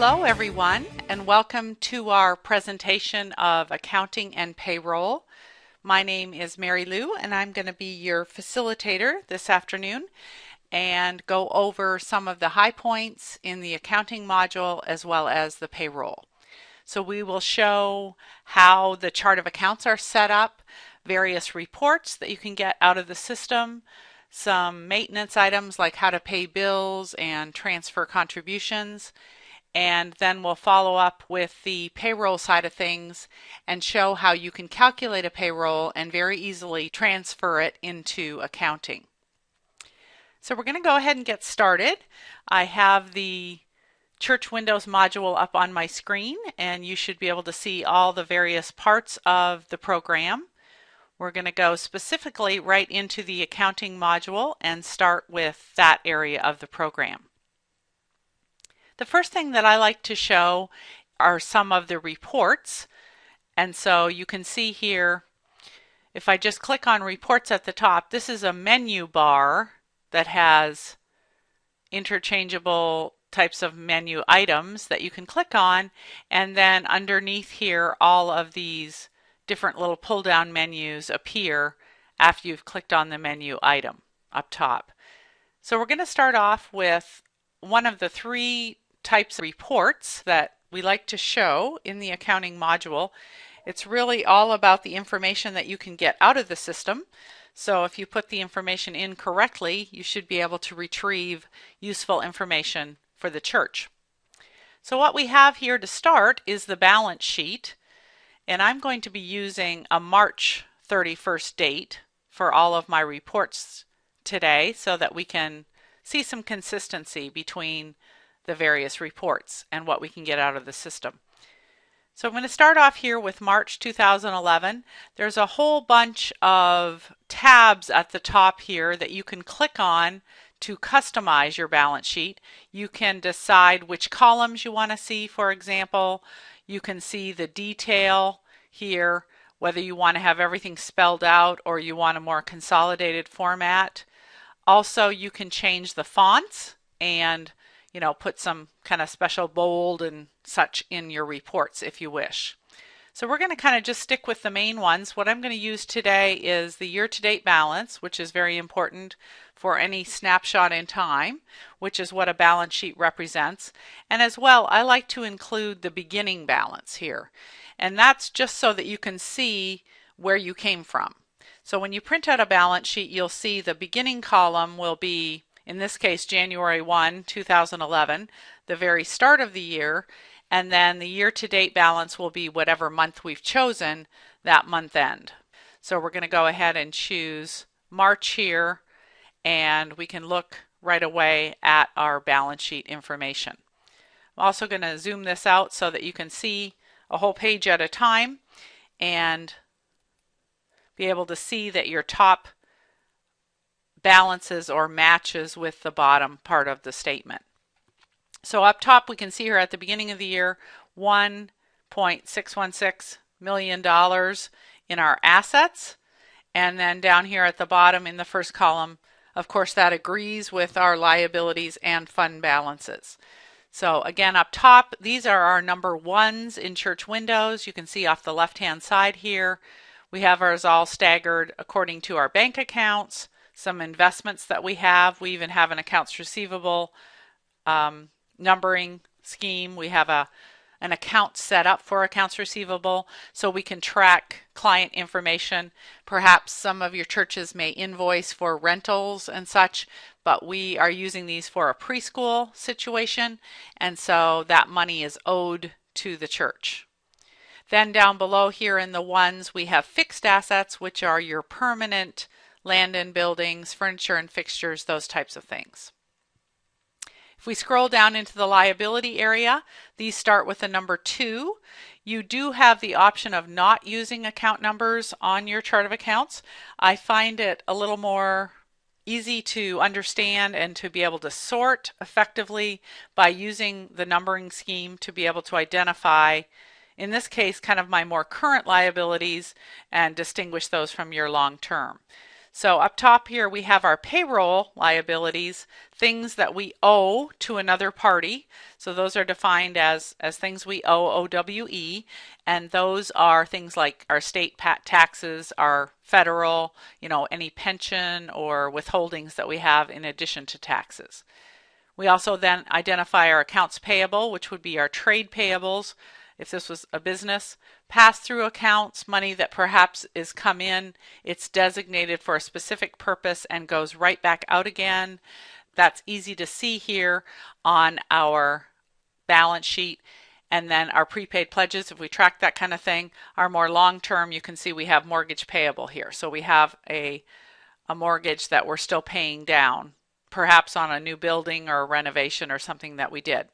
Hello everyone, and welcome to our presentation of Accounting and Payroll. My name is Mary Lou, and I'm going to be your facilitator this afternoon and go over some of the high points in the accounting module as well as the payroll. So we will show how the chart of accounts are set up, various reports that you can get out of the system, some maintenance items like how to pay bills and transfer contributions, and then we'll follow up with the payroll side of things and show how you can calculate a payroll and very easily transfer it into accounting. So we're going to go ahead and get started. I have the Church Windows module up on my screen, and you should be able to see all the various parts of the program. We're going to go specifically right into the accounting module and start with that area of the program. The first thing that I like to show are some of the reports, and so you can see here, if I just click on reports at the top, this is a menu bar that has interchangeable types of menu items that you can click on, and then underneath here all of these different little pull down menus appear after you've clicked on the menu item up top. So we're going to start off with one of the three types of reports that we like to show in the accounting module. It's really all about the information that you can get out of the system. So if you put the information in correctly, you should be able to retrieve useful information for the church. So what we have here to start is the balance sheet, and I'm going to be using a March 31st date for all of my reports today so that we can see some consistency between the various reports and what we can get out of the system. So I'm going to start off here with March 2011. There's a whole bunch of tabs at the top here that you can click on to customize your balance sheet. You can decide which columns you want to see, for example. You can see the detail here, whether you want to have everything spelled out or you want a more consolidated format. Also, you can change the fonts and put some kind of special bold and such in your reports if you wish. So we're going to kind of just stick with the main ones. What I'm going to use today is the year-to-date balance, which is very important for any snapshot in time, which is what a balance sheet represents. And as well, I like to include the beginning balance here. And that's just so that you can see where you came from. So when you print out a balance sheet, you'll see the beginning column will be, in this case, January 1, 2011, the very start of the year, and then the year-to-date balance will be whatever month we've chosen that month end. So we're going to go ahead and choose March here, and we can look right away at our balance sheet information. I'm also going to zoom this out so that you can see a whole page at a time and be able to see that your top balances or matches with the bottom part of the statement. So up top we can see here at the beginning of the year $1.616 million in our assets, and then down here at the bottom in the first column, of course, that agrees with our liabilities and fund balances. So again, up top, these are our number ones in Church Windows. You can see off the left hand side here we have ours all staggered according to our bank accounts, some investments that we have. We even have an accounts receivable numbering scheme. We have an account set up for accounts receivable so we can track client information. Perhaps some of your churches may invoice for rentals and such, but we are using these for a preschool situation, and so that money is owed to the church. Then down below here in the ones we have fixed assets, which are your permanent land and buildings, furniture and fixtures, those types of things. If we scroll down into the liability area, these start with the number 2. You do have the option of not using account numbers on your chart of accounts. I find it a little more easy to understand and to be able to sort effectively by using the numbering scheme to be able to identify, in this case, kind of my more current liabilities and distinguish those from your long term. So up top here we have our payroll liabilities, things that we owe to another party. So those are defined as things we owe, OWE, and those are things like our state taxes, our federal, any pension or withholdings that we have in addition to taxes. We also then identify our accounts payable, which would be our trade payables, if this was a business, pass-through accounts, money that perhaps is come in, it's designated for a specific purpose and goes right back out again. That's easy to see here on our balance sheet. And then our prepaid pledges, if we track that kind of thing, are more long-term. You can see we have mortgage payable here. So we have a mortgage that we're still paying down, perhaps on a new building or a renovation or something that we did.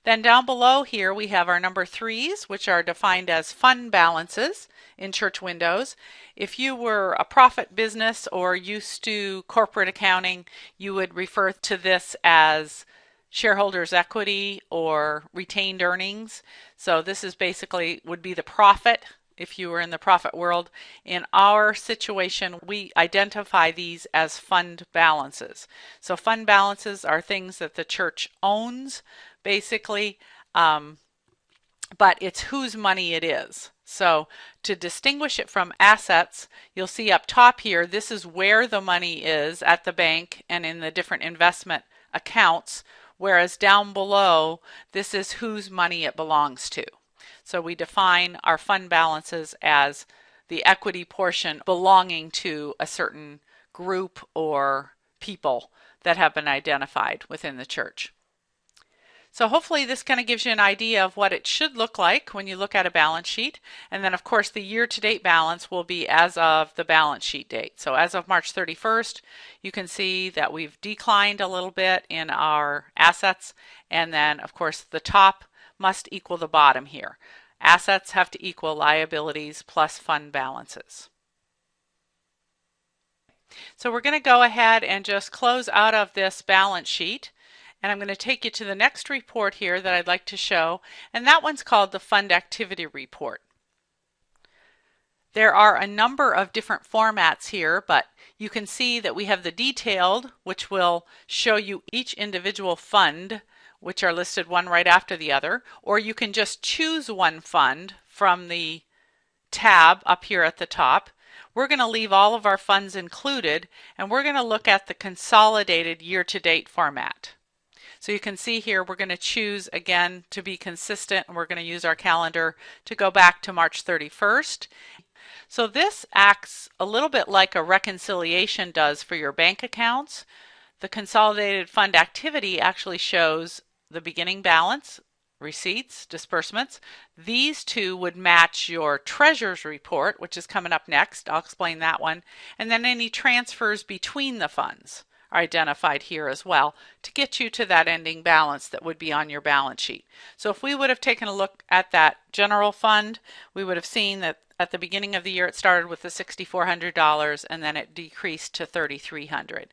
Then down below here we have our number 3s, which are defined as fund balances in church windows. If you were a profit business or used to corporate accounting, you would refer to this as shareholders' equity or retained earnings. So this is basically would be the profit if you were in the profit world. In our situation, we identify these as fund balances. So fund balances are things that the church owns, basically, but it's whose money it is. So to distinguish it from assets, you'll see up top here, this is where the money is at the bank and in the different investment accounts, whereas down below, this is whose money it belongs to. So we define our fund balances as the equity portion belonging to a certain group or people that have been identified within the church. So hopefully this kind of gives you an idea of what it should look like when you look at a balance sheet. And then of course the year-to-date balance will be as of the balance sheet date. So as of March 31st, you can see that we've declined a little bit in our assets. And then of course the top must equal the bottom here. Assets have to equal liabilities plus fund balances. So we're going to go ahead and just close out of this balance sheet. And I'm going to take you to the next report here that I'd like to show, and that one's called the Fund Activity Report. There are a number of different formats here, but you can see that we have the detailed, which will show you each individual fund, which are listed one right after the other, or you can just choose one fund from the tab up here at the top. We're going to leave all of our funds included, and we're going to look at the consolidated year-to-date format. So you can see here we're going to choose again to be consistent, and we're going to use our calendar to go back to March 31st. So this acts a little bit like a reconciliation does for your bank accounts. The consolidated fund activity actually shows the beginning balance, receipts, disbursements. These two would match your treasurer's report, which is coming up next. I'll explain that one. And then any transfers between the funds are identified here as well to get you to that ending balance that would be on your balance sheet. So if we would have taken a look at that general fund, we would have seen that at the beginning of the year it started with the $6,400 and then it decreased to $3,300.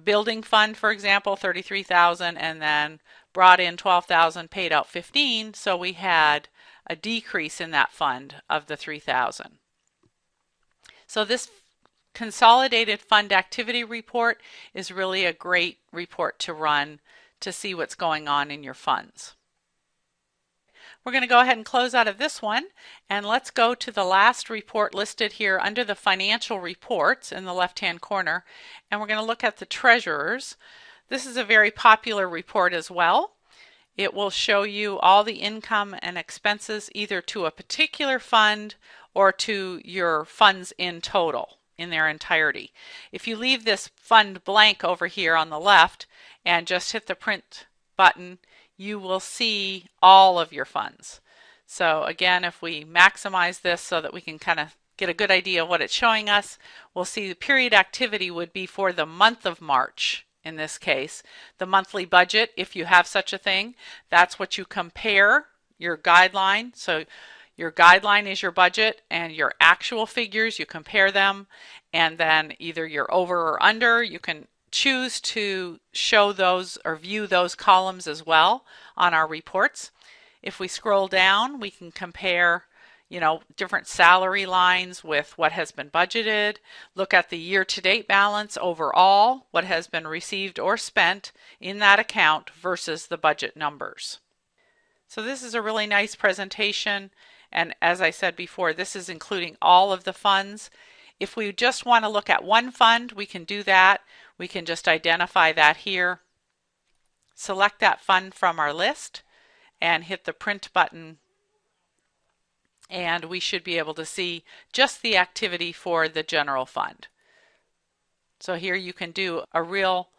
Building fund, for example, $33,000, and then brought in $12,000, paid out $15,000, so we had a decrease in that fund of the $3,000. So this consolidated fund activity report is really a great report to run to see what's going on in your funds. We're going to go ahead and close out of this one, and let's go to the last report listed here under the financial reports in the left-hand corner, and we're going to look at the treasurers. This is a very popular report as well. It will show you all the income and expenses either to a particular fund or to your funds in total in their entirety. If you leave this fund blank over here on the left and just hit the print button, you will see all of your funds. So again, if we maximize this so that we can kind of get a good idea of what it's showing us, we'll see the period activity would be for the month of March. In this case, the monthly budget, if you have such a thing, that's what you compare your guideline. So your guideline is your budget, and your actual figures, you compare them, and then either you're over or under. You can choose to show those or view those columns as well on our reports. If we scroll down, we can compare different salary lines with what has been budgeted, look at the year-to-date balance overall, what has been received or spent in that account versus the budget numbers. So this is a really nice presentation, and as I said before, this is including all of the funds. If we just want to look at one fund, we can do that. We can just identify that here, select that fund from our list, and hit the print button, and we should be able to see just the activity for the general fund. So here you can do a real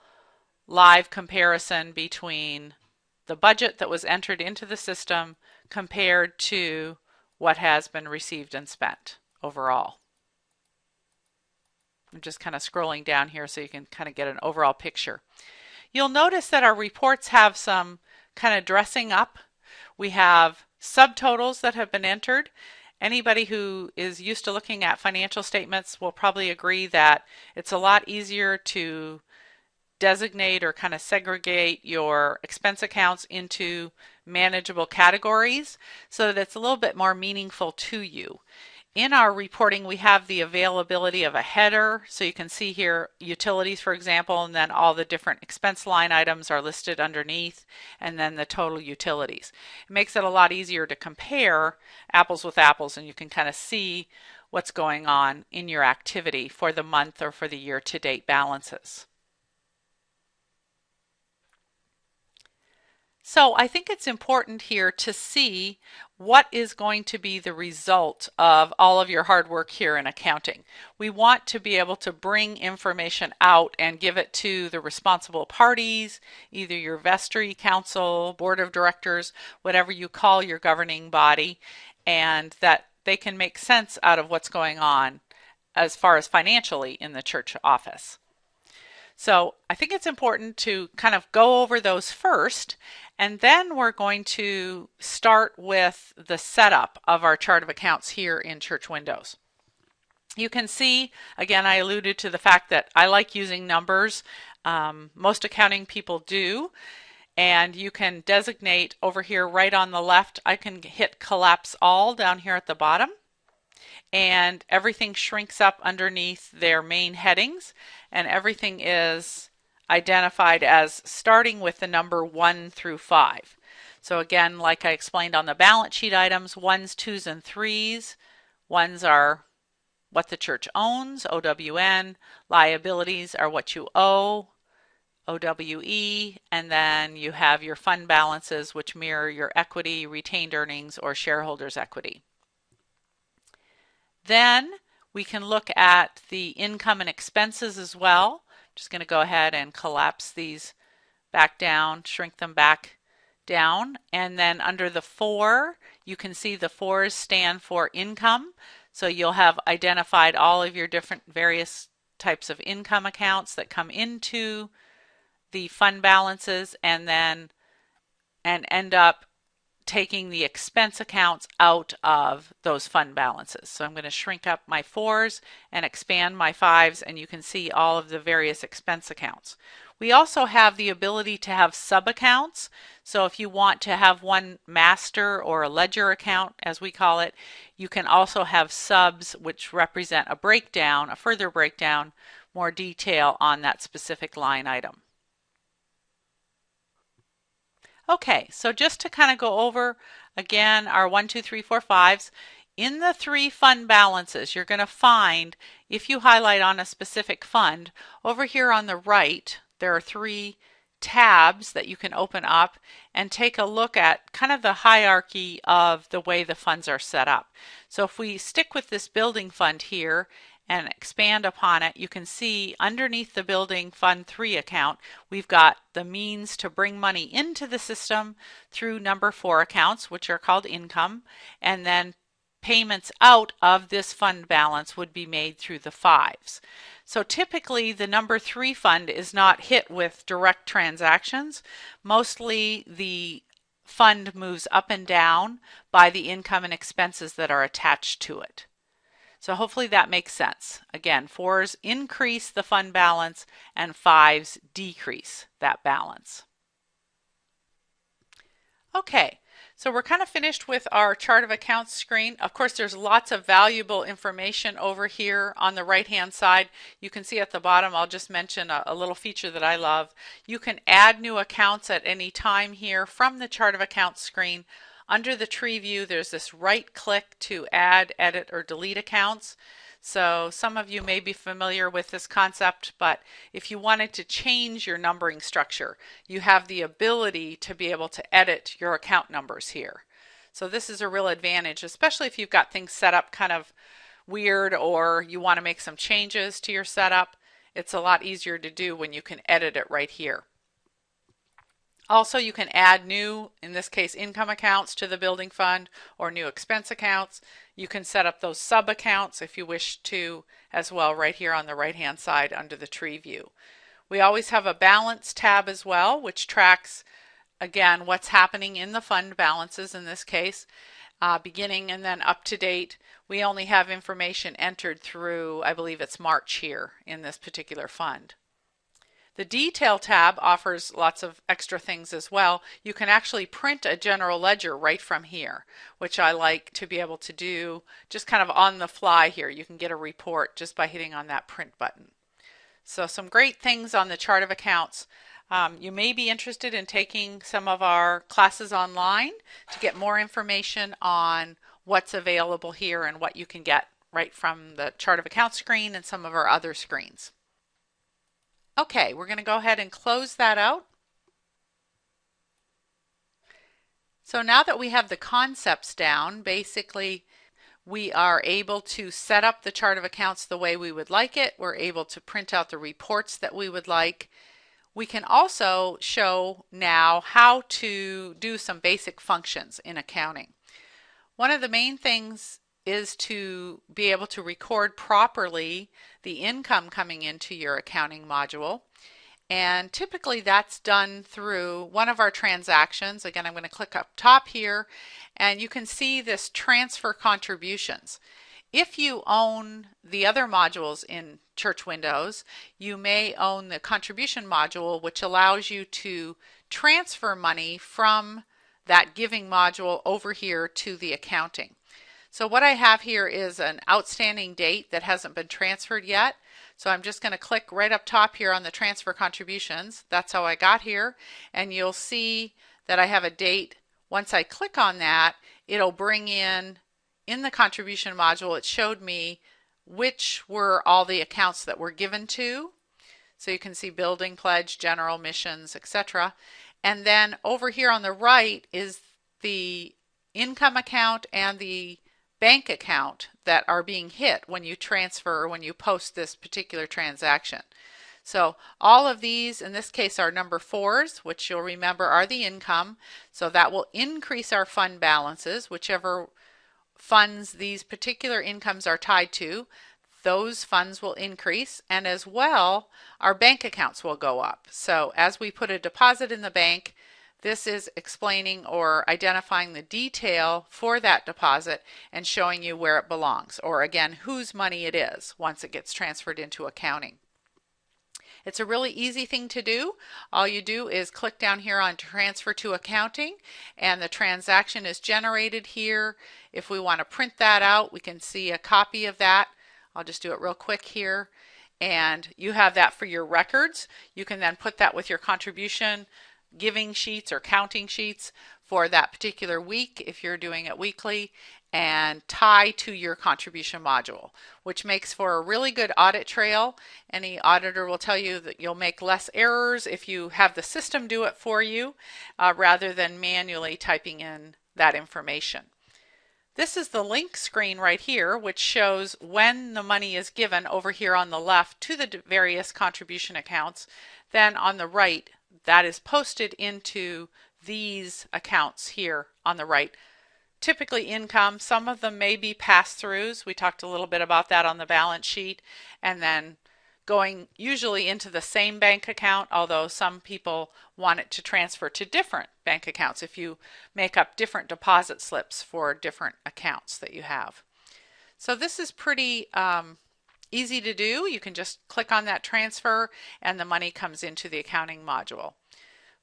live comparison between the budget that was entered into the system compared to what has been received and spent overall. I'm just kind of scrolling down here so you can kind of get an overall picture. You'll notice that our reports have some kind of dressing up. We have subtotals that have been entered. Anybody who is used to looking at financial statements will probably agree that it's a lot easier to designate or kind of segregate your expense accounts into manageable categories so that it's a little bit more meaningful to you. In our reporting, we have the availability of a header, so you can see here utilities, for example, and then all the different expense line items are listed underneath, and then the total utilities. It makes it a lot easier to compare apples with apples, and you can kind of see what's going on in your activity for the month or for the year-to-date balances. So I think it's important here to see what is going to be the result of all of your hard work here in accounting. We want to be able to bring information out and give it to the responsible parties, either your vestry, council, board of directors, whatever you call your governing body, and that they can make sense out of what's going on as far as financially in the church office. So I think it's important to kind of go over those first, and then we're going to start with the setup of our chart of accounts here in Church Windows. You can see, again, I alluded to the fact that I like using numbers. Most accounting people do. And you can designate over here right on the left, I can hit collapse all down here at the bottom. And everything shrinks up underneath their main headings, and everything is identified as starting with the number 1 through 5. So again, like I explained on the balance sheet items, 1s, 2s, and 3s. 1s are what the church owns, OWN. Liabilities are what you owe, OWE. And then you have your fund balances, which mirror your equity, retained earnings, or shareholders' equity. Then we can look at the income and expenses as well. I'm just going to go ahead and collapse these back down, shrink them back down. And then under the 4, you can see the 4s stand for income. So you'll have identified all of your different various types of income accounts that come into the fund balances and end up taking the expense accounts out of those fund balances. So I'm going to shrink up my 4s and expand my 5s, and you can see all of the various expense accounts. We also have the ability to have sub-accounts. So if you want to have one master or a ledger account, as we call it, you can also have subs which represent a breakdown, a further breakdown, more detail on that specific line item. Okay, so just to kind of go over again our 1, 2, 3, 4, 5s. In the 3 fund balances, you're going to find, if you highlight on a specific fund, over here on the right, there are 3 tabs that you can open up and take a look at kind of the hierarchy of the way the funds are set up. So if we stick with this building fund here and expand upon it, you can see underneath the building fund 3 account, we've got the means to bring money into the system through number 4 accounts, which are called income, and then payments out of this fund balance would be made through the 5s. So typically the number 3 fund is not hit with direct transactions. Mostly the fund moves up and down by the income and expenses that are attached to it. So hopefully that makes sense. Again, 4s increase the fund balance and 5s decrease that balance. Okay, So we're kind of finished with our chart of accounts screen. Of course, there's lots of valuable information over here on the right hand side. You can see at the bottom, I'll just mention a little feature that I love. You can add new accounts at any time here from the chart of accounts screen. Under the tree view, there's this right click to add, edit, or delete accounts. So some of you may be familiar with this concept, but if you wanted to change your numbering structure, you have the ability to be able to edit your account numbers here. So this is a real advantage, especially if you've got things set up kind of weird or you want to make some changes to your setup. It's a lot easier to do when you can edit it right here. Also, you can add new, in this case, income accounts to the building fund or new expense accounts. You can set up those sub accounts if you wish to as well right here on the right hand side under the tree view. We always have a balance tab as well, which tracks again what's happening in the fund balances in this case, beginning and then up to date. We only have information entered through, I believe it's March here in this particular fund. The Detail tab offers lots of extra things as well. You can actually print a general ledger right from here, which I like to be able to do just kind of on the fly here. You can get a report just by hitting on that print button. So some great things on the chart of accounts. You may be interested in taking some of our classes online to get more information on what's available here and what you can get right from the chart of accounts screen and some of our other screens. Okay, we're going to go ahead and close that out. So now that we have the concepts down, basically we are able to set up the chart of accounts the way we would like it. We're able to print out the reports that we would like. We can also show now how to do some basic functions in accounting. One of the main things is to be able to record properly the income coming into your accounting module. And typically that's done through one of our transactions. Again, I'm going to click up top here and you can see this transfer contributions. If you own the other modules in Church Windows, you may own the contribution module, which allows you to transfer money from that giving module over here to the accounting. So what I have here is an outstanding date that hasn't been transferred yet. So I'm just going to click right up top here on the transfer contributions. That's how I got here. And you'll see that I have a date. Once I click on that, it'll bring in the contribution module, it showed me which were all the accounts that were given to. So you can see building, pledge, general, missions, etc. And then over here on the right is the income account and the bank account that are being hit when you transfer or when you post this particular transaction. So all of these in this case are number 4s, which you'll remember are the income. So that will increase our fund balances, whichever funds these particular incomes are tied to. Those funds will increase, and as well our bank accounts will go up. So as we put a deposit in the bank, this is explaining or identifying the detail for that deposit and showing you where it belongs, or again, whose money it is once it gets transferred into accounting. It's a really easy thing to do. All you do is click down here on Transfer to Accounting, and the transaction is generated here. If we want to print that out, we can see a copy of that. I'll just do it real quick here. And you have that for your records. You can then put that with your contribution giving sheets or counting sheets for that particular week if you're doing it weekly, and tie to your contribution module, which makes for a really good audit trail. Any auditor will tell you that you'll make less errors if you have the system do it for you rather than manually typing in that information. This is the link screen right here, which shows when the money is given over here on the left to the various contribution accounts. Then on the right, that is posted into these accounts here on the right. Typically income, some of them may be pass-throughs. We talked a little bit about that on the balance sheet, and then going usually into the same bank account, although some people want it to transfer to different bank accounts if you make up different deposit slips for different accounts that you have. So this is pretty easy to do. You can just click on that transfer and the money comes into the accounting module.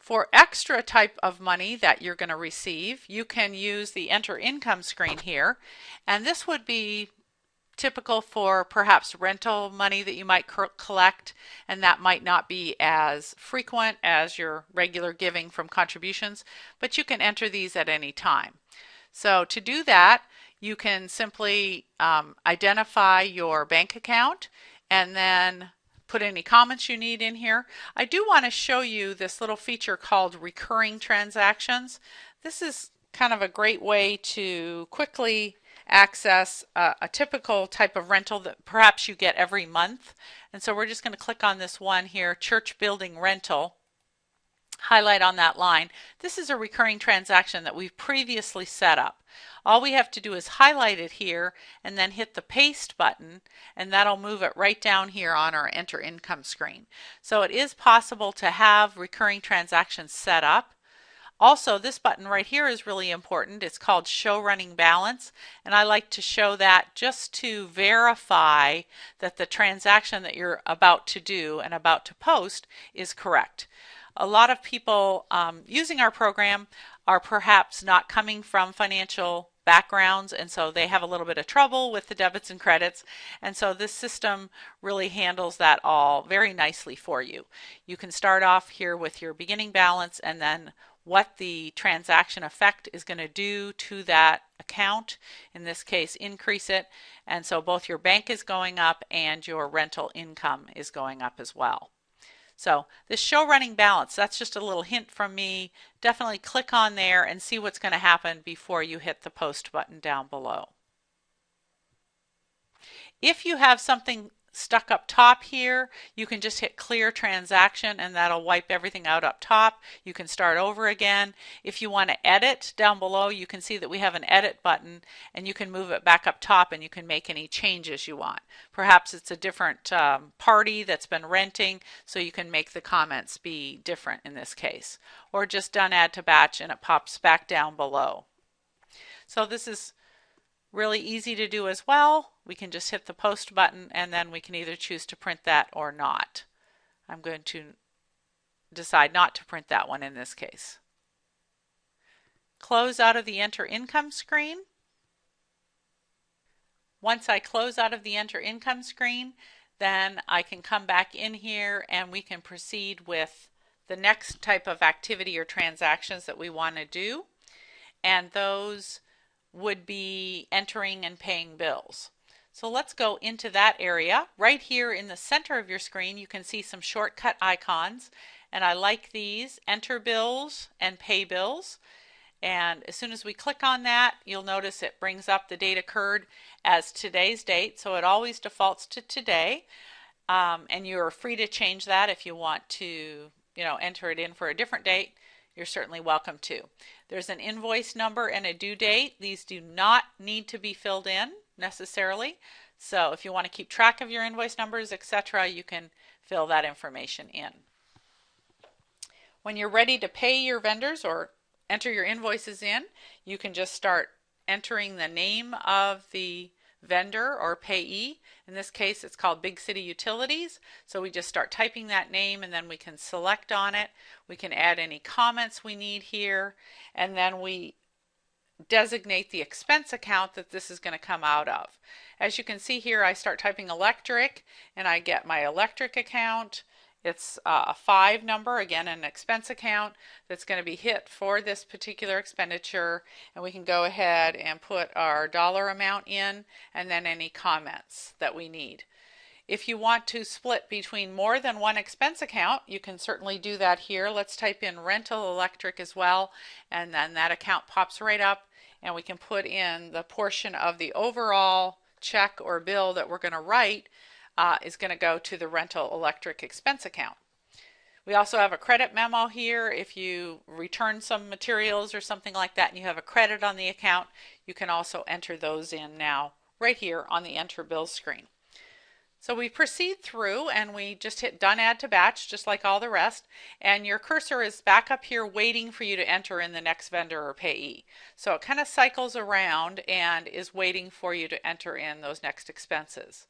For extra type of money that you're going to receive, you can use the Enter Income screen here, and this would be typical for perhaps rental money that you might collect, and that might not be as frequent as your regular giving from contributions, but you can enter these at any time. So to do that, you can simply identify your bank account and then put any comments you need in here. I do want to show you this little feature called recurring transactions. This is kind of a great way to quickly access a typical type of rental that perhaps you get every month. And so we're just going to click on this one here, church building rental. Highlight on that line. This is a recurring transaction that we've previously set up. All we have to do is highlight it here and then hit the paste button, and that'll move it right down here on our Enter Income screen. So it is possible to have recurring transactions set up. Also, this button right here is really important. It's called Show Running Balance, and I like to show that just to verify that the transaction that you're about to do and about to post is correct. A lot of people using our program are perhaps not coming from financial backgrounds, and so they have a little bit of trouble with the debits and credits, and so this system really handles that all very nicely for you. You can start off here with your beginning balance and then what the transaction effect is going to do to that account. In this case, increase it, and so both your bank is going up and your rental income is going up as well. So this show running balance, that's just a little hint from me. Definitely click on there and see what's going to happen before you hit the post button down below. If you have something stuck up top here, you can just hit clear transaction and that'll wipe everything out up top. You can start over again. If you want to edit down below, you can see that we have an edit button and you can move it back up top and you can make any changes you want. Perhaps it's a different party that's been renting, so you can make the comments be different in this case. Or just done add to batch and it pops back down below. So this is really easy to do as well. We can just hit the post button and then we can either choose to print that or not. I'm going to decide not to print that one in this case. Close out of the Enter Income screen. Once I close out of the Enter Income screen, then I can come back in here and we can proceed with the next type of activity or transactions that we want to do, and those would be entering and paying bills. So let's go into that area. Right here in the center of your screen you can see some shortcut icons, and I like these: enter bills and pay bills. And as soon as we click on that, you'll notice it brings up the date occurred as today's date, so it always defaults to today, and you're free to change that if you want to enter it in for a different date. You're certainly welcome to. There's an invoice number and a due date. These do not need to be filled in necessarily. So if you want to keep track of your invoice numbers, etc., you can fill that information in. When you're ready to pay your vendors or enter your invoices in, you can just start entering the name of the vendor or payee. In this case, it's called Big City Utilities. So we just start typing that name and then we can select on it. We can add any comments we need here, and then we designate the expense account that this is going to come out of. As you can see here, I start typing electric and I get my electric account. It's a 5 number, again an expense account that's going to be hit for this particular expenditure, and we can go ahead and put our dollar amount in and then any comments that we need. If you want to split between more than one expense account, you can certainly do that here. Let's type in rental electric as well, and then that account pops right up and we can put in the portion of the overall check or bill that we're going to write is going to go to the rental electric expense account. We also have a credit memo here. If you return some materials or something like that and you have a credit on the account, you can also enter those in now right here on the Enter Bills screen. So we proceed through and we just hit Done Add to Batch just like all the rest, and your cursor is back up here waiting for you to enter in the next vendor or payee. So it kind of cycles around and is waiting for you to enter in those next expenses.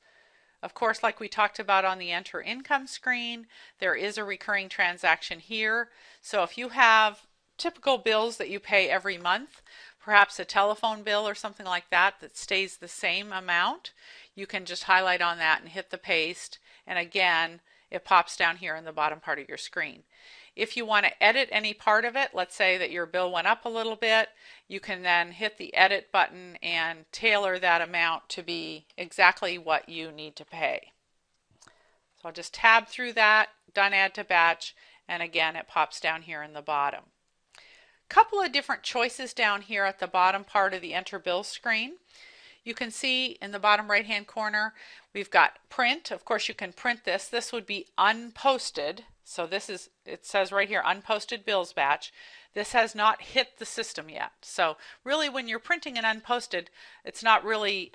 Of course, like we talked about on the enter income screen, there is a recurring transaction here. So if you have typical bills that you pay every month, perhaps a telephone bill or something like that that stays the same amount, you can just highlight on that and hit the paste, and again it pops down here in the bottom part of your screen. If you want to edit any part of it, let's say that your bill went up a little bit, you can then hit the edit button and tailor that amount to be exactly what you need to pay. So I'll just tab through that, done add to batch, and again it pops down here in the bottom. Couple of different choices down here at the bottom part of the enter bill screen. You can see in the bottom right hand corner we've got print. Of course you can print this. This would be unposted. So this is, it says right here, unposted bills batch. This has not hit the system yet. So really when you're printing an unposted, it's not really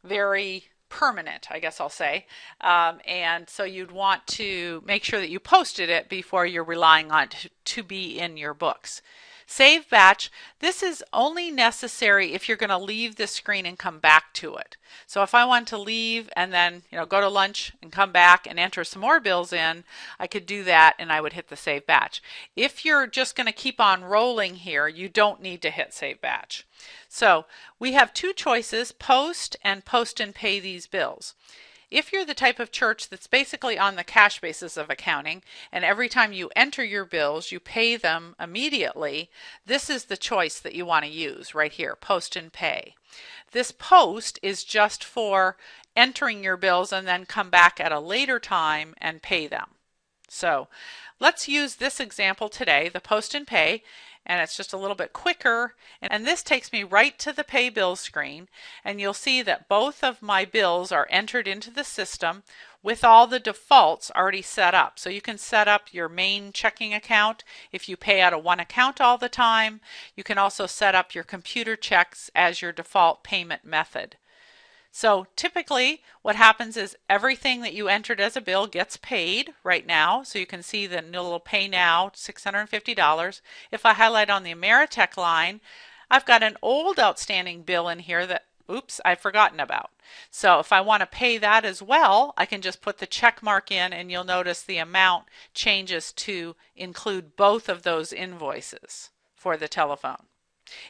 very permanent, I guess I'll say. And so you'd want to make sure that you posted it before you're relying on it to be in your books. Save batch, this is only necessary if you're going to leave this screen and come back to it. So if I want to leave and then go to lunch and come back and enter some more bills in, I could do that and I would hit the save batch. If you're just going to keep on rolling here, you don't need to hit save batch. So we have two choices, post and pay these bills. If you're the type of church that's basically on the cash basis of accounting, and every time you enter your bills, you pay them immediately, this is the choice that you want to use right here, post and pay. This post is just for entering your bills and then come back at a later time and pay them. So let's use this example today, the post and pay, and it's just a little bit quicker, and this takes me right to the pay bills screen, and you'll see that both of my bills are entered into the system with all the defaults already set up. So you can set up your main checking account if you pay out of one account all the time. You can also set up your computer checks as your default payment method. So typically what happens is everything that you entered as a bill gets paid right now. So you can see the little pay now, $650. If I highlight on the Ameritech line, I've got an old outstanding bill in here that, oops, I've forgotten about. So if I want to pay that as well, I can just put the check mark in and you'll notice the amount changes to include both of those invoices for the telephone.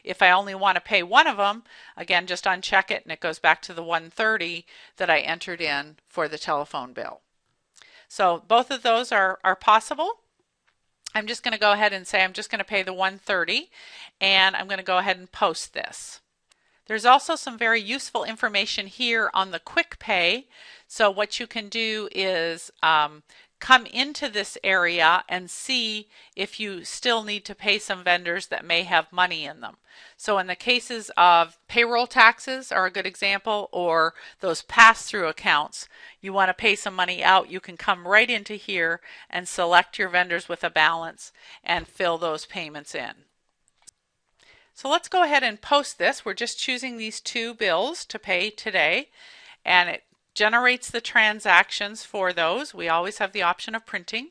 If I only want to pay one of them, again, just uncheck it and it goes back to the $130 that I entered in for the telephone bill. So both of those are possible. I'm just going to go ahead and say I'm just going to pay the $130 and I'm going to go ahead and post this. There's also some very useful information here on the quick pay. So what you can do is come into this area and see if you still need to pay some vendors that may have money in them. So in the cases of payroll taxes are a good example, or those pass-through accounts, you want to pay some money out, you can come right into here and select your vendors with a balance and fill those payments in. So let's go ahead and post this. We're just choosing these two bills to pay today, and it generates the transactions for those. We always have the option of printing.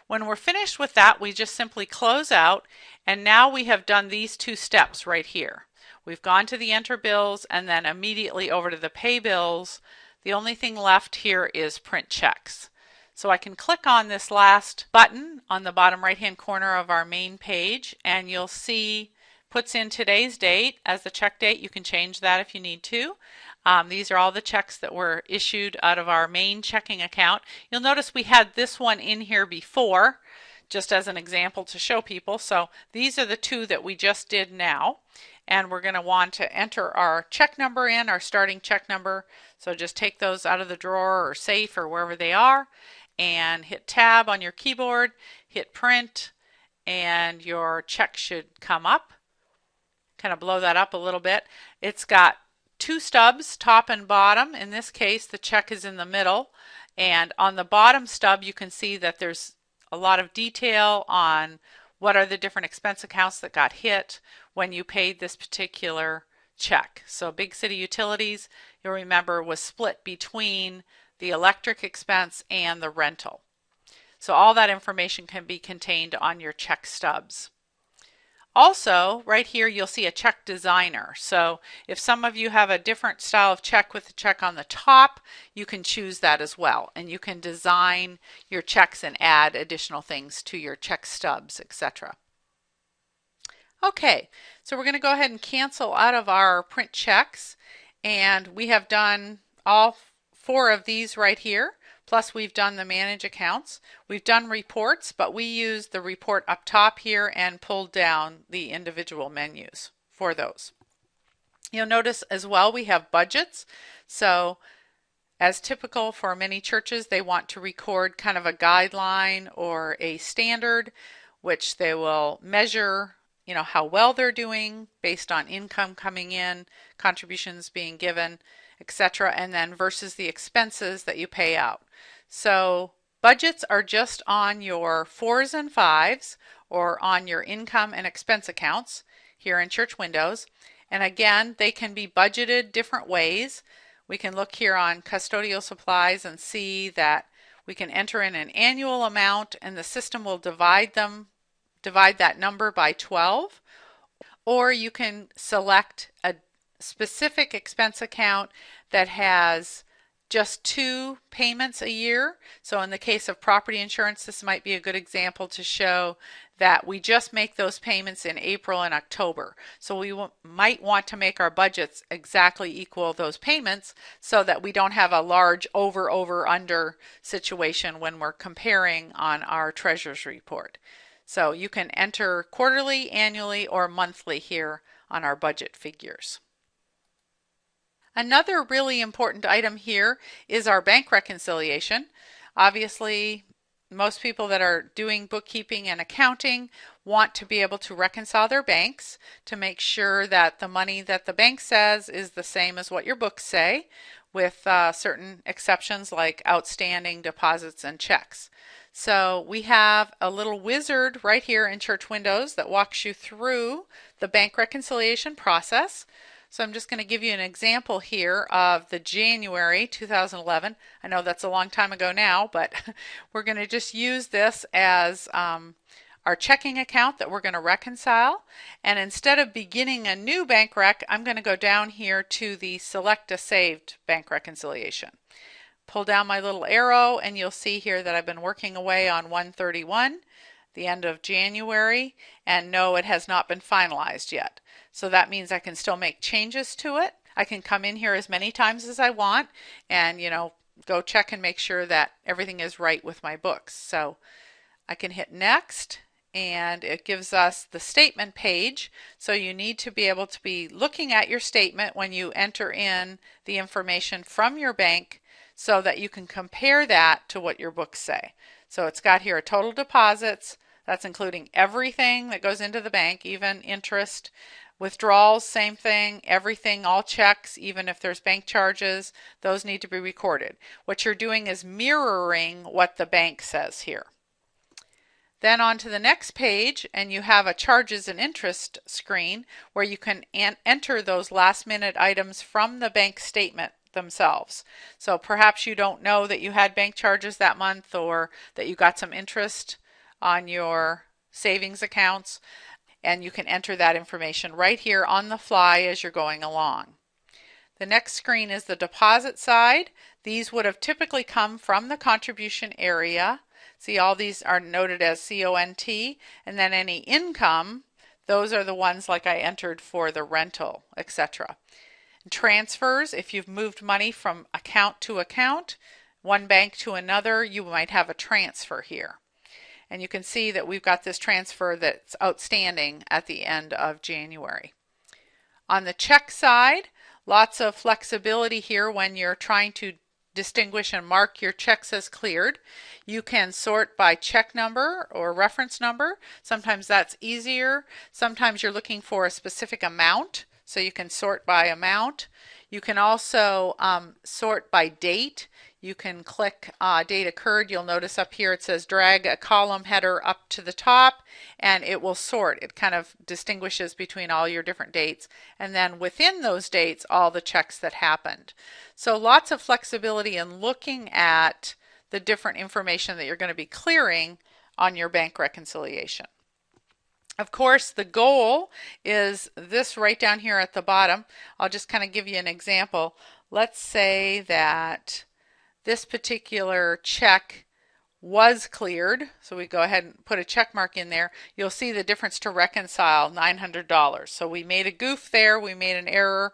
When we're finished with that, we just simply close out, and now we have done these two steps right here. We've gone to the enter bills and then immediately over to the pay bills. The only thing left here is print checks. So I can click on this last button on the bottom right hand corner of our main page, and you'll see puts in today's date as the check date. You can change that if you need to. These are all the checks that were issued out of our main checking account. You'll notice we had this one in here before, just as an example to show people. So these are the two that we just did now. And we're going to want to enter our check number in, our starting check number. So just take those out of the drawer or safe or wherever they are and hit tab on your keyboard, hit print, and your check should come up. Kind of blow that up a little bit. It's got two stubs, top and bottom. In this case, the check is in the middle. And on the bottom stub, you can see that there's a lot of detail on what are the different expense accounts that got hit when you paid this particular check. So Big City Utilities, you'll remember, was split between the electric expense and the rental. So all that information can be contained on your check stubs. Also, right here you'll see a check designer. So if some of you have a different style of check with the check on the top, you can choose that as well. And you can design your checks and add additional things to your check stubs, etc. Okay, so we're going to go ahead and cancel out of our print checks. And we have done all 4 of these right here. Plus we've done the manage accounts. We've done reports, but we use the report up top here and pulled down the individual menus for those. You'll notice as well we have budgets. So as typical for many churches, they want to record kind of a guideline or a standard, which they will measure, how well they're doing based on income coming in, contributions being given, etc., and then versus the expenses that you pay out. So budgets are just on your 4s and 5s or on your income and expense accounts here in Church Windows. And again, they can be budgeted different ways. We can look here on custodial supplies and see that we can enter in an annual amount and the system will divide that number by 12. Or you can select a specific expense account that has just 2 payments a year. So in the case of property insurance, this might be a good example to show that we just make those payments in April and October. So we might want to make our budgets exactly equal those payments so that we don't have a large over under situation when we're comparing on our treasurer's report. So you can enter quarterly, annually, or monthly here on our budget figures. Another really important item here is our bank reconciliation. Obviously, most people that are doing bookkeeping and accounting want to be able to reconcile their banks to make sure that the money that the bank says is the same as what your books say, with certain exceptions like outstanding deposits and checks. So we have a little wizard right here in Church Windows that walks you through the bank reconciliation process. So I'm just going to give you an example here of the January 2011. I know that's a long time ago now, but we're going to just use this as our checking account that we're going to reconcile. And instead of beginning a new bank rec, I'm going to go down here to the select a saved bank reconciliation. Pull down my little arrow and you'll see here that I've been working away on 131, the end of January, and no, it has not been finalized yet. So that means I can still make changes to it. I can come in here as many times as I want and, go check and make sure that everything is right with my books. So I can hit next and it gives us the statement page. So you need to be able to be looking at your statement when you enter in the information from your bank so that you can compare that to what your books say. So it's got here total deposits. That's including everything that goes into the bank, even interest. Withdrawals, same thing, everything, all checks, even if there's bank charges, those need to be recorded. What you're doing is mirroring what the bank says here. Then on to the next page, and you have a charges and interest screen where you can enter those last minute items from the bank statement themselves. So perhaps you don't know that you had bank charges that month or that you got some interest on your savings accounts, and you can enter that information right here on the fly as you're going along. The next screen is the deposit side. These would have typically come from the contribution area. See, all these are noted as CONT, and then any income, those are the ones like I entered for the rental, etc. Transfers, if you've moved money from account to account, one bank to another, you might have a transfer here. And you can see that we've got this transfer that's outstanding at the end of January. On the check side, lots of flexibility here when you're trying to distinguish and mark your checks as cleared. You can sort by check number or reference number. Sometimes that's easier. Sometimes you're looking for a specific amount, so you can sort by amount. You can also sort by date. You can click date occurred. You'll notice up here it says drag a column header up to the top and it will sort. It kind of distinguishes between all your different dates, and then within those dates all the checks that happened. So lots of flexibility in looking at the different information that you're going to be clearing on your bank reconciliation. Of course, the goal is this right down here at the bottom. I'll just kind of give you an example. Let's say that this particular check was cleared, so we go ahead and put a check mark in there. You'll see the difference to reconcile, $900. So we made a goof there, we made an error.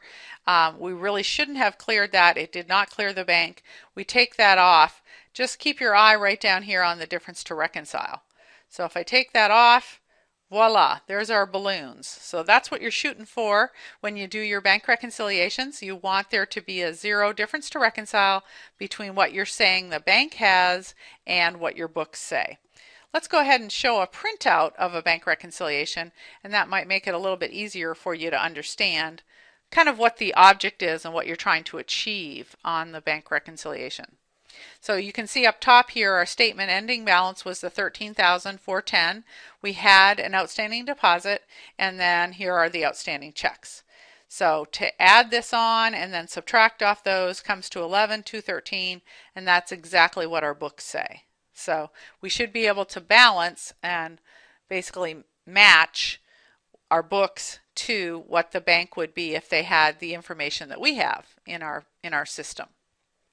We really shouldn't have cleared that. It did not clear the bank. We take that off. Just keep your eye right down here on the difference to reconcile. So if I take that off, voila, there's our balloons. So that's what you're shooting for when you do your bank reconciliations. You want there to be a zero difference to reconcile between what you're saying the bank has and what your books say. Let's go ahead and show a printout of a bank reconciliation, and that might make it a little bit easier for you to understand kind of what the object is and what you're trying to achieve on the bank reconciliation. So you can see up top here our statement ending balance was the $13,410. We had an outstanding deposit, and then here are the outstanding checks. So to add this on and then subtract off those comes to $11,213, and that's exactly what our books say. So we should be able to balance and basically match our books to what the bank would be if they had the information that we have in our system.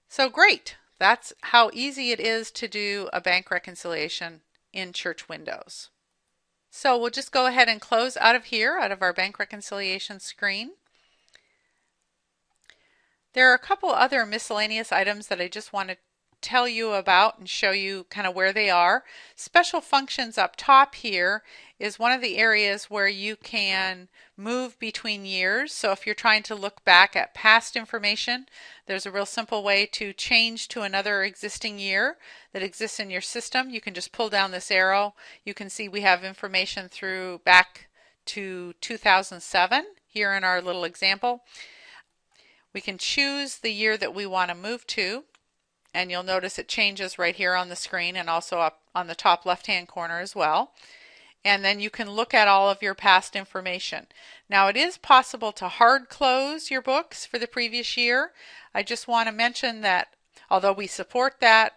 So great. That's how easy it is to do a bank reconciliation in Church Windows. So we'll just go ahead and close out of here, out of our bank reconciliation screen. There are a couple other miscellaneous items that I just want to tell you about and show you kind of where they are. Special functions up top here is one of the areas where you can move between years. So if you're trying to look back at past information, there's a real simple way to change to another existing year that exists in your system. You can just pull down this arrow. You can see we have information through back to 2007 here in our little example. We can choose the year that we want to move to, and you'll notice it changes right here on the screen and also up on the top left hand corner as well. And then you can look at all of your past information. Now it is possible to hard close your books for the previous year. I just want to mention that although we support that,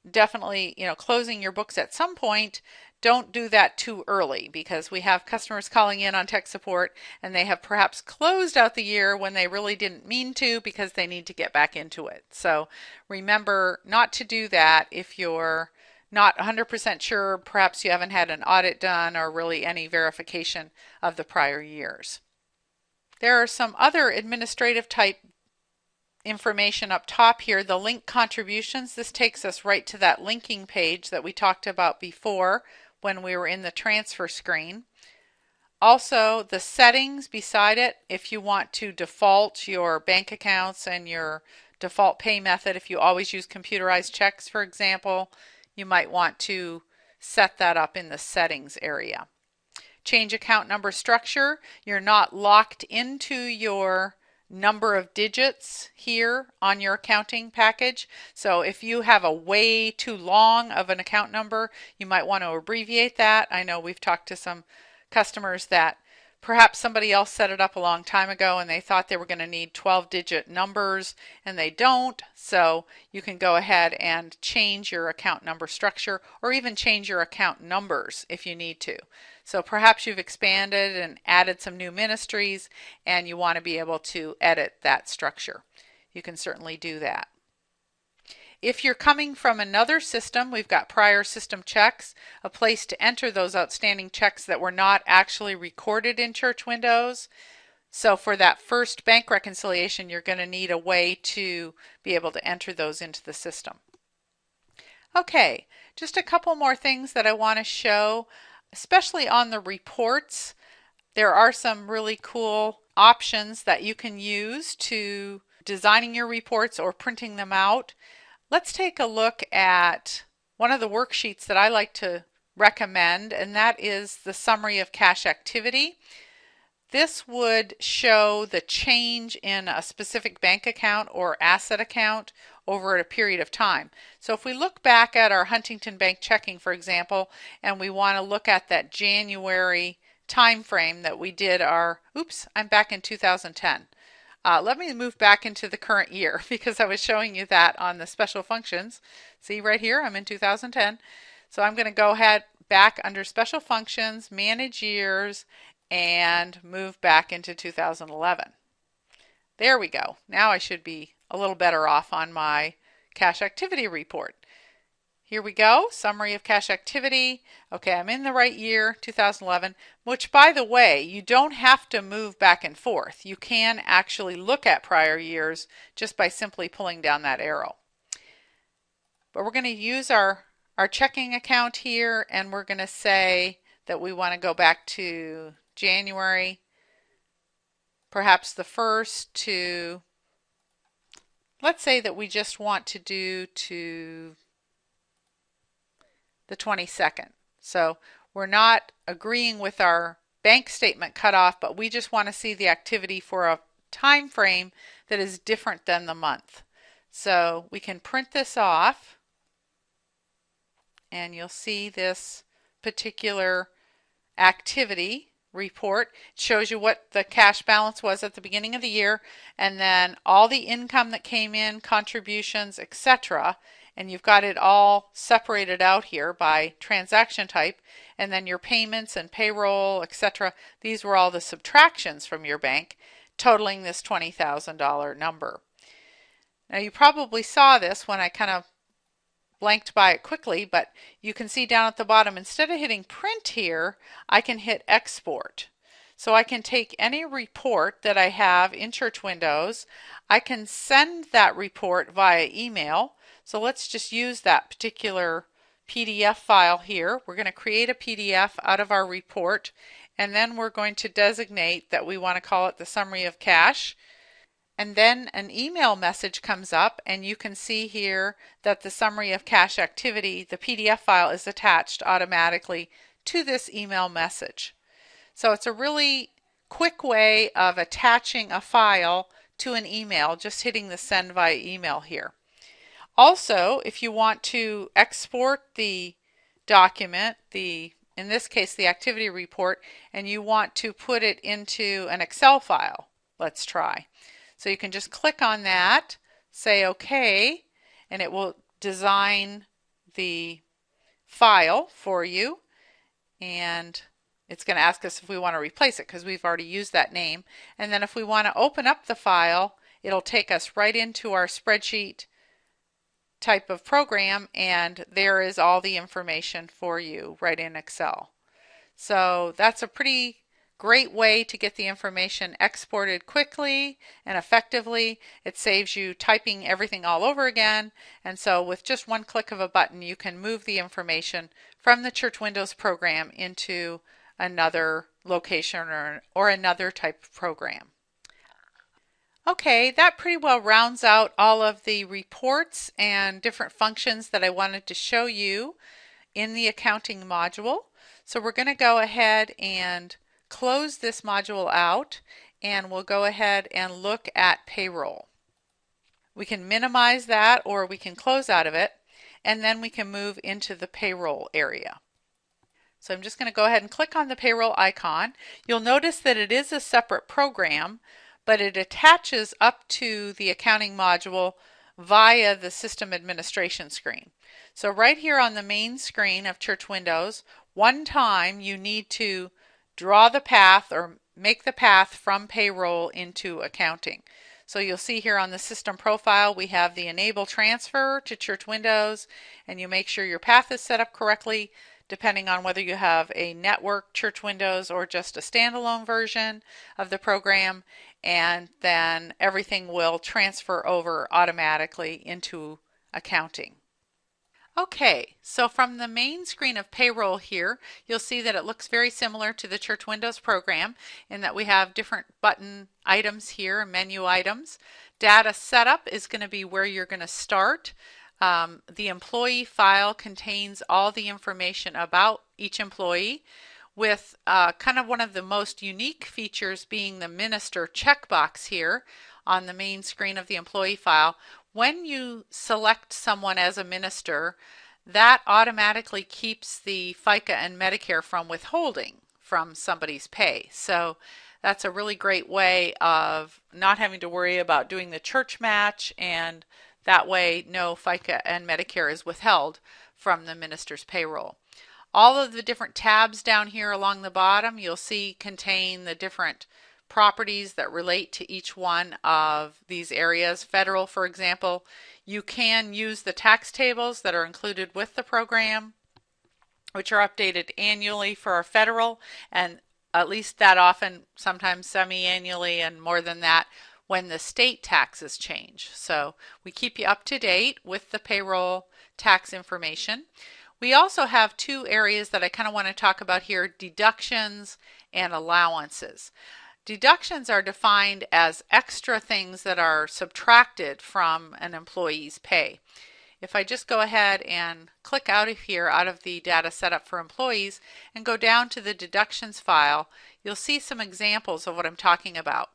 definitely, closing your books at some point, don't do that too early, because we have customers calling in on tech support and they have perhaps closed out the year when they really didn't mean to because they need to get back into it. So remember not to do that if you're not 100% sure, perhaps you haven't had an audit done or really any verification of the prior years. There are some other administrative type information up top here. The link contributions, this takes us right to that linking page that we talked about before when we were in the transfer screen. Also the settings beside it, if you want to default your bank accounts and your default pay method, if you always use computerized checks, for example, you might want to set that up in the settings area. Change account number structure. You're not locked into your number of digits here on your accounting package. So if you have a way too long of an account number, you might want to abbreviate that. I know we've talked to some customers that perhaps somebody else set it up a long time ago and they thought they were going to need 12-digit numbers and they don't. So you can go ahead and change your account number structure or even change your account numbers if you need to. So perhaps you've expanded and added some new ministries and you want to be able to edit that structure. You can certainly do that. If you're coming from another system, we've got prior system checks, a place to enter those outstanding checks that were not actually recorded in Church Windows. So for that first bank reconciliation, you're going to need a way to be able to enter those into the system. Okay, just a couple more things that I want to show, especially on the reports. There are some really cool options that you can use to designing your reports or printing them out. Let's take a look at one of the worksheets that I like to recommend, and that is the summary of cash activity. This would show the change in a specific bank account or asset account over a period of time. So if we look back at our Huntington Bank checking, for example, and we want to look at that January time frame that we did our, I'm back in 2010. Let me move back into the current year because I was showing you that on the special functions. See right here, I'm in 2010. So I'm going to go ahead back under Special Functions, Manage Years, and move back into 2011. There we go. Now I should be a little better off on my cash activity report. Here we go, summary of cash activity. Okay, I'm in the right year, 2011, which by the way, you don't have to move back and forth. You can actually look at prior years just by simply pulling down that arrow. But we're going to use our checking account here, and we're going to say that we want to go back to January, perhaps the 1st to, let's say that we just want to do to the 22nd. So we're not agreeing with our bank statement cutoff, but we just want to see the activity for a time frame that is different than the month. So we can print this off, and you'll see this particular activity report. It shows you what the cash balance was at the beginning of the year, and then all the income that came in, contributions, etc. And you've got it all separated out here by transaction type, and then your payments and payroll, etc. These were all the subtractions from your bank, totaling this $20,000 number. Now you probably saw this when I kind of blanked by it quickly, but you can see down at the bottom, instead of hitting print here, I can hit export. So I can take any report that I have in Church Windows, I can send that report via email. So let's just use that particular PDF file here. We're going to create a PDF out of our report, and then we're going to designate that we want to call it the Summary of Cash. And then an email message comes up, and you can see here that the Summary of Cash Activity, the PDF file, is attached automatically to this email message. So it's a really quick way of attaching a file to an email, just hitting the send via email here. Also, if you want to export the document, in this case the activity report, and you want to put it into an Excel file, let's try. So you can just click on that, say OK, and it will design the file for you, and it's going to ask us if we want to replace it because we've already used that name. And then if we want to open up the file, it'll take us right into our spreadsheet type of program, and there is all the information for you right in Excel. So that's a pretty great way to get the information exported quickly and effectively. It saves you typing everything all over again, and so with just one click of a button you can move the information from the Church Windows program into another location or another type of program. Okay, that pretty well rounds out all of the reports and different functions that I wanted to show you in the accounting module. So we're going to go ahead and close this module out, and we'll go ahead and look at payroll. We can minimize that, or we can close out of it, and then we can move into the payroll area. So I'm just going to go ahead and click on the payroll icon. You'll notice that it is a separate program, but it attaches up to the accounting module via the system administration screen. So right here on the main screen of Church Windows, one time you need to draw the path or make the path from payroll into accounting. So you'll see here on the system profile we have the enable transfer to Church Windows, and you make sure your path is set up correctly depending on whether you have a network Church Windows or just a standalone version of the program, and then everything will transfer over automatically into accounting. Okay, so from the main screen of payroll here, you'll see that it looks very similar to the Church Windows program in that we have different button items here, menu items. Data setup is going to be where you're going to start. The employee file contains all the information about each employee, with kind of one of the most unique features being the minister checkbox here on the main screen of the employee file. When you select someone as a minister, that automatically keeps the FICA and Medicare from withholding from somebody's pay. So that's a really great way of not having to worry about doing the church match, and that way no FICA and Medicare is withheld from the minister's payroll. All of the different tabs down here along the bottom you'll see contain the different properties that relate to each one of these areas. Federal, for example, you can use the tax tables that are included with the program, which are updated annually for our federal, and at least that often, sometimes semi-annually and more than that, when the state taxes change. So we keep you up to date with the payroll tax information. We also have two areas that I kind of want to talk about here: deductions and allowances. Deductions are defined as extra things that are subtracted from an employee's pay. If I just go ahead and click out of here, out of the data setup for employees, and go down to the deductions file, you'll see some examples of what I'm talking about.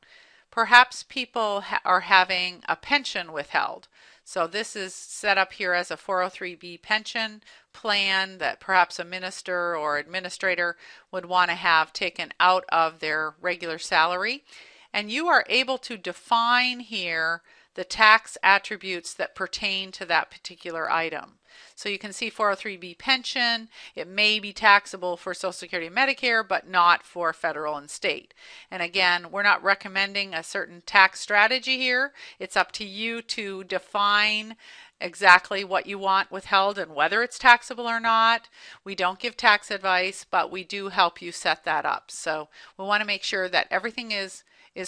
Perhaps people are having a pension withheld. So this is set up here as a 403B pension plan that perhaps a minister or administrator would want to have taken out of their regular salary. And you are able to define here the tax attributes that pertain to that particular item. So you can see 403B pension, it may be taxable for Social Security and Medicare, but not for federal and state. And again, we're not recommending a certain tax strategy here. It's up to you to define exactly what you want withheld and whether it's taxable or not. We don't give tax advice, but we do help you set that up. So we want to make sure that everything is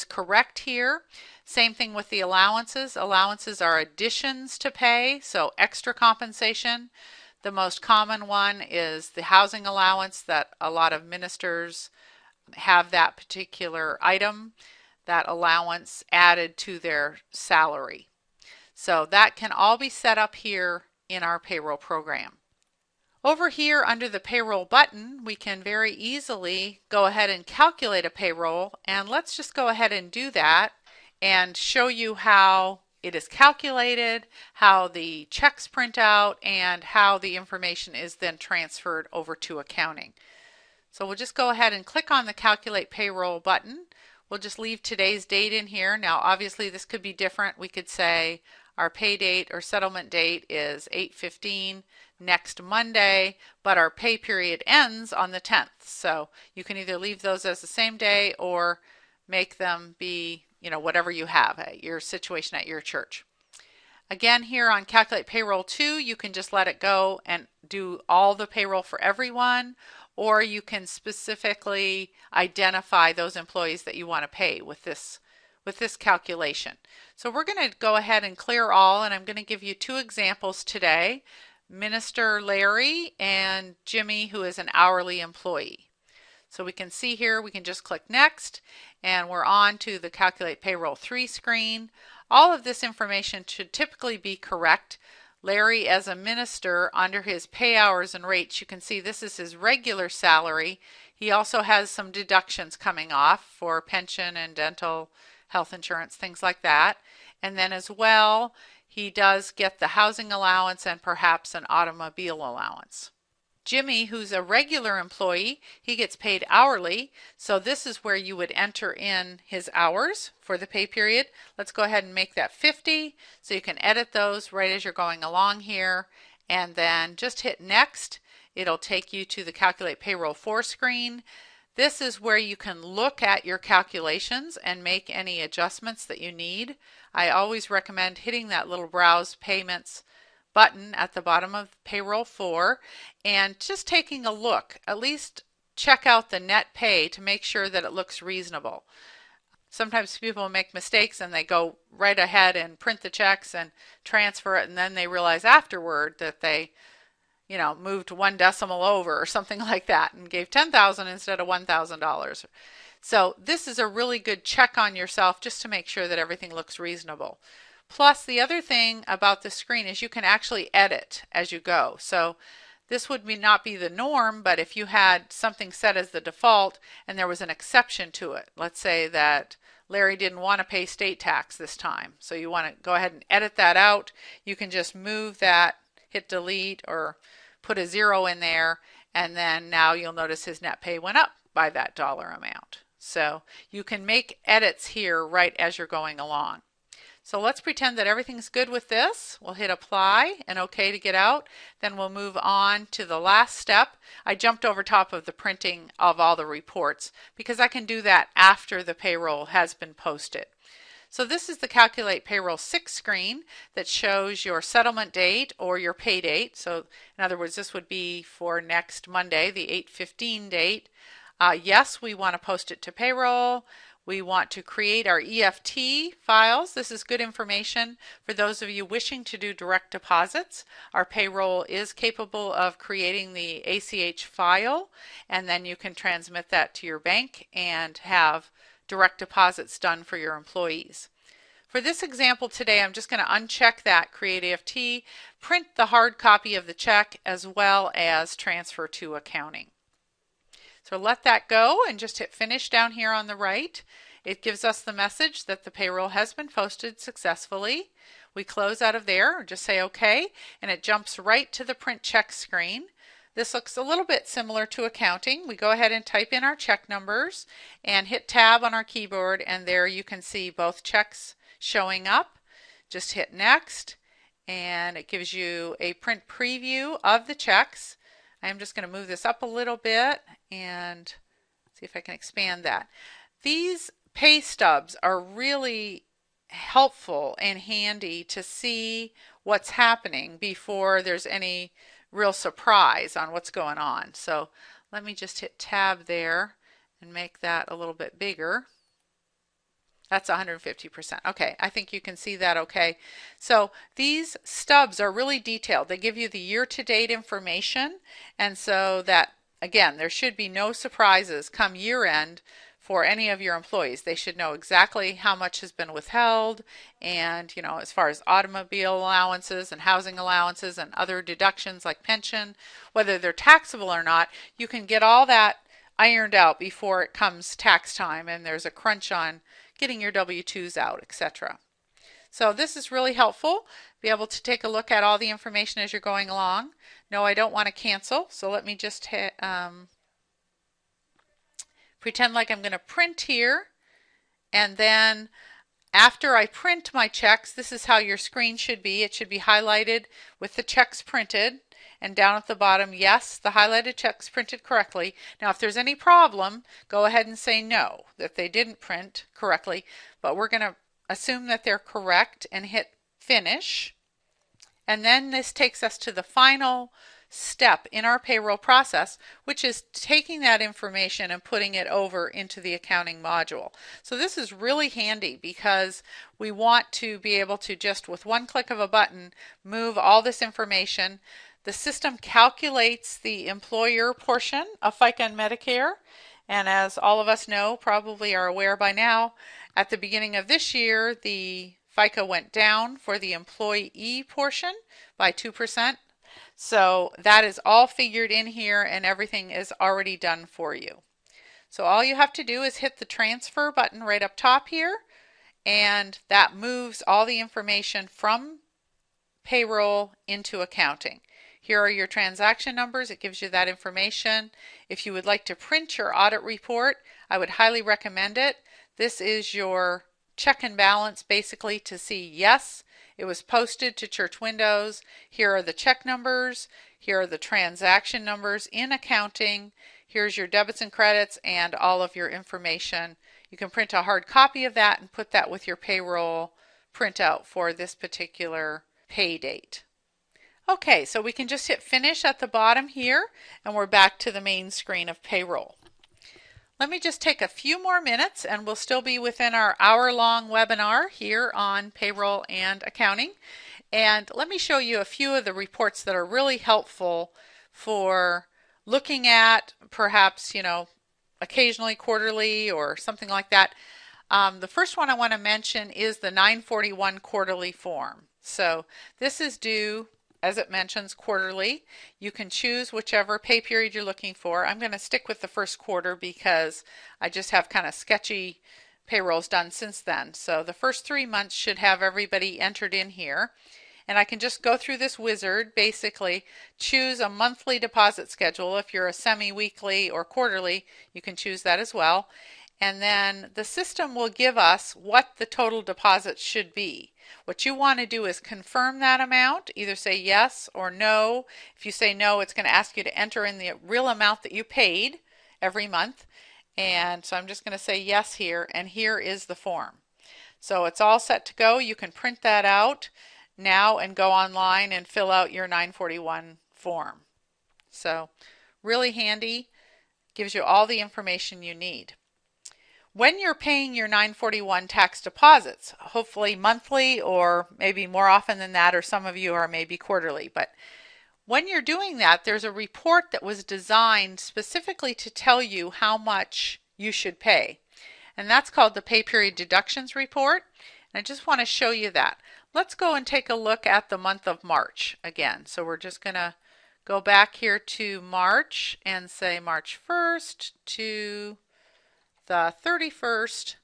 correct here. Same thing with the allowances. Allowances are additions to pay, so extra compensation. The most common one is the housing allowance, that a lot of ministers have that particular item, that allowance added to their salary. So that can all be set up here in our payroll program. Over here under the payroll button, we can very easily go ahead and calculate a payroll, and let's just go ahead and do that and show you how it is calculated, how the checks print out, and how the information is then transferred over to accounting. So we'll just go ahead and click on the calculate payroll button. We'll just leave today's date in here. Now obviously this could be different. We could say our pay date or settlement date is 8/15 next Monday, but our pay period ends on the 10th. So you can either leave those as the same day or make them be, whatever you have at your situation at your church. Again, here on Calculate Payroll 2, you can just let it go and do all the payroll for everyone, or you can specifically identify those employees that you want to pay with this calculation. So we're going to go ahead and clear all, and I'm going to give you two examples today: Minister Larry and Jimmy, who is an hourly employee. So we can see here, we can just click next, and we're on to the Calculate Payroll 3 screen. All of this information should typically be correct. Larry, as a minister, under his pay hours and rates, you can see this is his regular salary. He also has some deductions coming off for pension and dental, health insurance, things like that. And then as well, he does get the housing allowance and perhaps an automobile allowance. Jimmy, who's a regular employee, he gets paid hourly, so this is where you would enter in his hours for the pay period. Let's go ahead and make that 50, so you can edit those right as you're going along here, and then just hit next. It'll take you to the Calculate Payroll 4 screen. This is where you can look at your calculations and make any adjustments that you need. I always recommend hitting that little Browse Payments button at the bottom of Payroll 4 and just taking a look. At least check out the net pay to make sure that it looks reasonable. Sometimes people make mistakes and they go right ahead and print the checks and transfer it, and then they realize afterward that they moved one decimal over or something like that and gave $10,000 instead of $1,000. So this is a really good check on yourself just to make sure that everything looks reasonable. Plus, the other thing about the screen is you can actually edit as you go. So this would not be the norm, but if you had something set as the default and there was an exception to it, let's say that Larry didn't want to pay state tax this time, so you want to go ahead and edit that out, you can just move that, hit delete, or put a 0 in there, and then now you'll notice his net pay went up by that dollar amount. So you can make edits here right as you're going along. So let's pretend that everything's good with this. We'll hit apply and OK to get out. Then we'll move on to the last step. I jumped over top of the printing of all the reports because I can do that after the payroll has been posted. So this is the Calculate Payroll 6 screen that shows your settlement date or your pay date. So in other words, this would be for next Monday, the 8/15 date. Yes, we want to post it to payroll. We want to create our EFT files. This is good information for those of you wishing to do direct deposits. Our payroll is capable of creating the ACH file, and then you can transmit that to your bank and have direct deposits done for your employees. For this example today, I'm just going to uncheck that Create EFT, print the hard copy of the check, as well as transfer to accounting. So let that go and just hit Finish down here on the right. It gives us the message that the payroll has been posted successfully. We close out of there or just say OK, and it jumps right to the Print Check screen. This looks a little bit similar to accounting. We go ahead and type in our check numbers and hit Tab on our keyboard, and there you can see both checks showing up. Just hit Next, and it gives you a print preview of the checks. I'm just going to move this up a little bit and see if I can expand that. These pay stubs are really helpful and handy to see what's happening before there's any real surprise on what's going on. So let me just hit Tab there and make that a little bit bigger. That's 150%. Okay, I think you can see that okay. So these stubs are really detailed. They give you the year-to-date information, and so that, again, there should be no surprises come year-end for any of your employees. They should know exactly how much has been withheld, and as far as automobile allowances and housing allowances and other deductions like pension, whether they're taxable or not, you can get all that ironed out before it comes tax time and there's a crunch on getting your W-2s out, etc. So this is really helpful. Be able to take a look at all the information as you're going along. No, I don't want to cancel, so let me just hit pretend like I'm going to print here, and then after I print my checks, this is how your screen should be. It should be highlighted with the checks printed, and down at the bottom, yes, the highlighted checks printed correctly. Now if there's any problem, go ahead and say no, that they didn't print correctly, but we're going to assume that they're correct and hit Finish. And then this takes us to the final step in our payroll process, which is taking that information and putting it over into the accounting module. So this is really handy because we want to be able to just with one click of a button move all this information. The system calculates the employer portion of FICA and Medicare, and as all of us know, probably are aware by now, at the beginning of this year the FICA went down for the employee portion by 2%. So that is all figured in here and everything is already done for you. So all you have to do is hit the transfer button right up top here, and that moves all the information from payroll into accounting. Here are your transaction numbers. It gives you that information. If you would like to print your audit report, I would highly recommend it. This is your check and balance basically to see yes, it was posted to Church Windows. Here are the check numbers. Here are the transaction numbers in accounting. Here's your debits and credits and all of your information. You can print a hard copy of that and put that with your payroll printout for this particular pay date. Okay, so we can just hit Finish at the bottom here, and we're back to the main screen of payroll. Let me just take a few more minutes and we'll still be within our hour-long webinar here on payroll and accounting. And let me show you a few of the reports that are really helpful for looking at perhaps, occasionally quarterly or something like that. The first one I want to mention is the 941 quarterly form. So this is due, as it mentions, quarterly. You can choose whichever pay period you're looking for. I'm going to stick with the first quarter because I just have kind of sketchy payrolls done since then. So the first 3 months should have everybody entered in here. And I can just go through this wizard, basically choose a monthly deposit schedule. If you're a semi-weekly or quarterly, you can choose that as well. and then the system will give us what the total deposit should be. What you want to do is confirm that amount, either say yes or no. If you say no, it's going to ask you to enter in the real amount that you paid every month. And so I'm just going to say yes here, and here is the form. So it's all set to go. You can print that out now and go online and fill out your 941 form. So really handy, gives you all the information you need. When you're paying your 941 tax deposits, hopefully monthly or maybe more often than that, or some of you are maybe quarterly, but when you're doing that, there's a report that was designed specifically to tell you how much you should pay. And that's called the Pay Period Deductions Report. And I just want to show you that. Let's go and take a look at the month of March again. So we're just going to go back here to March and say March 1st to the 31st,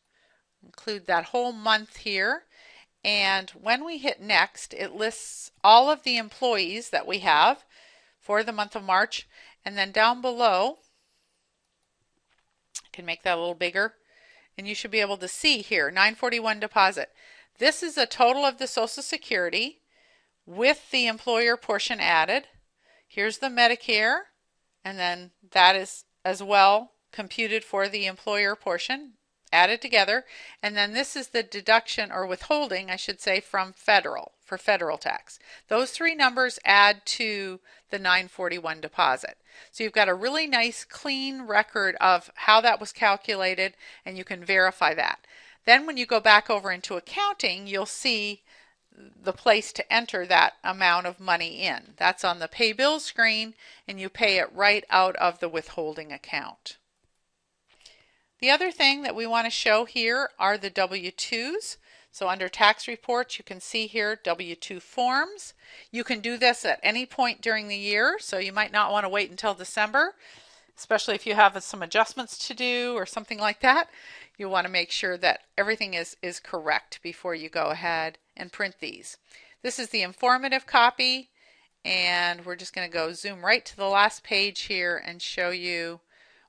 include that whole month here. And when we hit next, it lists all of the employees that we have for the month of March. And then down below, I can make that a little bigger, and you should be able to see here, 941 deposit. This is a total of the Social Security with the employer portion added. Here's the Medicare, and then that is as well computed for the employer portion, added together. And then this is the deduction, or withholding, I should say, from federal, for federal tax. Those three numbers add to the 941 deposit. So you've got a really nice clean record of how that was calculated, and you can verify that. Then when you go back over into accounting, you'll see the place to enter that amount of money in. That's on the pay bill screen, and you pay it right out of the withholding account. The other thing that we want to show here are the W-2s. So under tax reports, you can see here W-2 forms. You can do this at any point during the year, so you might not want to wait until December, especially if you have some adjustments to do or something like that. You want to make sure that everything is correct before you go ahead and print these. This is the informative copy, and we're just going to go zoom right to the last page here and show you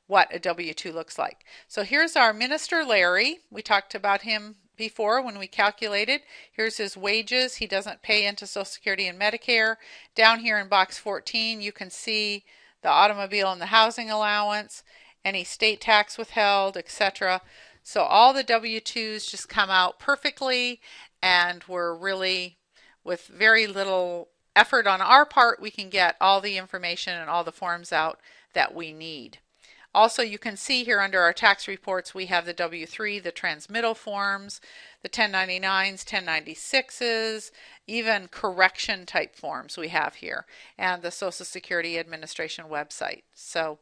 what a W-2 looks like. So here's our Minister Larry. We talked about him before when we calculated. Here's his wages. He doesn't pay into Social Security and Medicare. Down here in box 14, you can see the automobile and the housing allowance, any state tax withheld, etc. So all the W-2s just come out perfectly, and we're really, with very little effort on our part, we can get all the information and all the forms out that we need. Also, you can see here under our tax reports, we have the W-3, the transmittal forms, the 1099s, 1096s, even correction type forms we have here, and the Social Security Administration website. So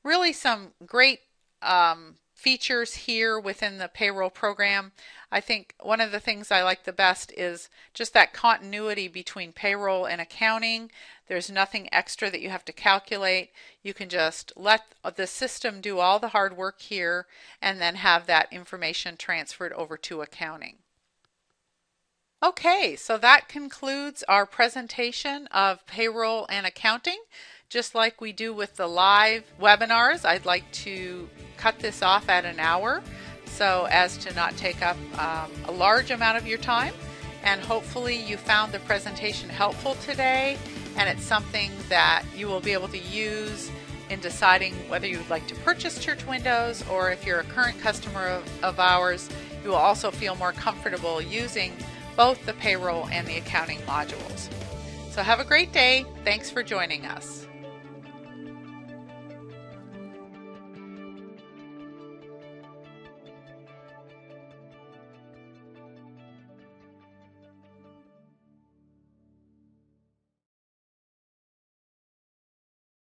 really some great features here within the payroll program. I think one of the things I like the best is just that continuity between payroll and accounting. There's nothing extra that you have to calculate. You can just let the system do all the hard work here and then have that information transferred over to accounting. Okay, so that concludes our presentation of payroll and accounting. Just like we do with the live webinars, I'd like to cut this off at an hour so as to not take up a large amount of your time. And hopefully you found the presentation helpful today, and it's something that you will be able to use in deciding whether you would like to purchase Church Windows, or if you're a current customer of ours, you will also feel more comfortable using both the payroll and the accounting modules. So have a great day. Thanks for joining us.